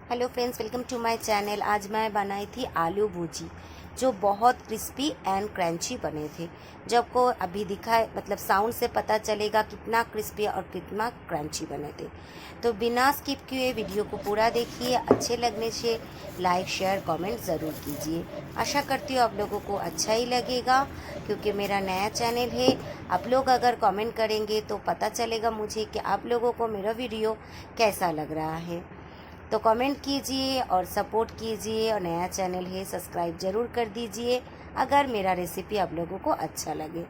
Hello friends, welcome to my channel. आज मैं बनाई थी आलू भुजी जो बहुत क्रिस्पी एंड क्रंची बने थे। जो आपको अभी दिखा मतलब साउंड से पता चलेगा कितना क्रिस्पी और कितना क्रंची बने थे। तो बिना स्किप किए वीडियो को पूरा देखिए। अच्छे लगने से लाइक शेयर कमेंट ज़रूर कीजिए। आशा करती हूँ आप लोगों को अच्छा ही लगेगा, क्योंकि मेरा नया चैनल है। आप लोग अगर कमेंट करेंगे तो पता चलेगा मुझे कि आप लोगों को मेरा वीडियो कैसा लग रहा है। तो कमेंट कीजिए और सपोर्ट कीजिए, और नया चैनल है सब्सक्राइब ज़रूर कर दीजिए अगर मेरा रेसिपी आप लोगों को अच्छा लगे।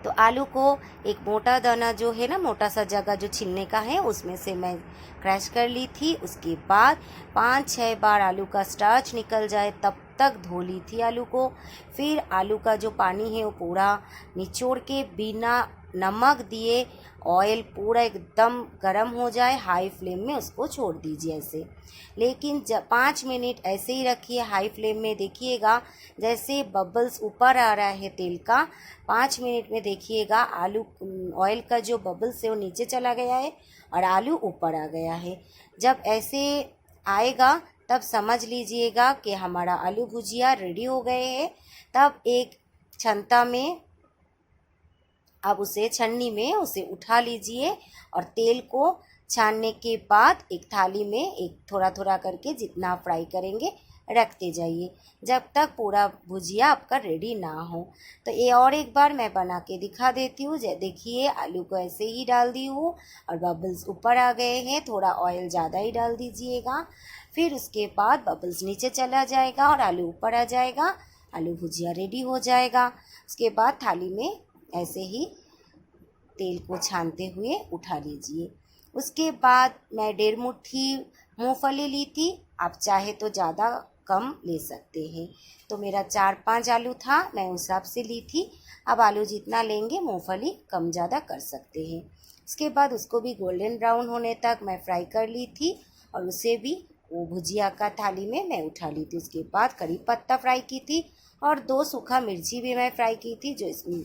तो आलू को एक मोटा दाना जो है ना, मोटा सा जगह जो छिलने का है, उसमें से मैं क्रैश कर ली थी। उसके बाद 5-6 बार आलू का स्टार्च निकल जाए तब तक धो ली थी आलू को। फिर आलू का जो पानी है वो पूरा निचोड़ के बिना नमक दिए ऑयल पूरा एकदम गर्म हो जाए हाई फ्लेम में उसको छोड़ दीजिए ऐसे। लेकिन जब 5 मिनट ऐसे ही रखिए हाई फ्लेम में। देखिएगा जैसे बबल्स ऊपर आ रहा है तेल का, 5 मिनट में देखिएगा आलू ऑयल का जो बबल्स है वो नीचे चला गया है और आलू ऊपर आ गया है। जब ऐसे आएगा तब समझ लीजिएगा कि हमारा आलू भुजिया रेडी हो गए हैं। तब एक छन्ता में अब उसे छन्नी में उसे उठा लीजिए और तेल को छानने के बाद एक थाली में एक थोड़ा थोड़ा करके जितना फ्राई करेंगे रखते जाइए जब तक पूरा भुजिया आपका रेडी ना हो। तो ये और एक बार मैं बना के दिखा देती हूँ। देखिए आलू को ऐसे ही डाल दी हूँ और बबल्स ऊपर आ गए हैं। थोड़ा ऑयल ज़्यादा ही डाल दीजिएगा। फिर उसके बाद बबल्स नीचे चला जाएगा और आलू ऊपर आ जाएगा। आलू भुजिया रेडी हो जाएगा। उसके बाद थाली में ऐसे ही तेल को छानते हुए उठा लीजिए। उसके बाद मैं 1.5 मुट्ठी मूंगफली ली थी। आप चाहे तो ज़्यादा कम ले सकते हैं। तो मेरा 4-5 आलू था, मैं उस हिसाब से ली थी। अब आलू जितना लेंगे मूंगफली कम ज़्यादा कर सकते हैं। उसके बाद उसको भी गोल्डन ब्राउन होने तक मैं फ्राई कर ली थी और उसे भी वो भुजिया का थाली में मैं उठा ली थी। उसके बाद करी पत्ता फ्राई की थी और 2 सूखा मिर्ची भी मैं फ्राई की थी, जो इसमें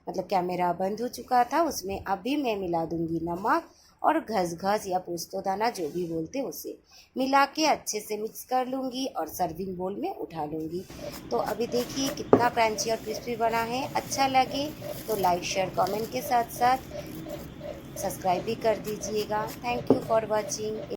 मतलब कैमरा बंद हो चुका था। उसमें अभी मैं मिला दूंगी नमक और घसघस या पोस्तो दाना जो भी बोलते उसे मिला के अच्छे से मिक्स कर लूँगी और सर्विंग बोल में उठा लूँगी। तो अभी देखिए कितना क्रंची और क्रिस्पी बना है। अच्छा लगे तो लाइक शेयर कमेंट के साथ साथ सब्सक्राइब भी कर दीजिएगा। Thank you for watching.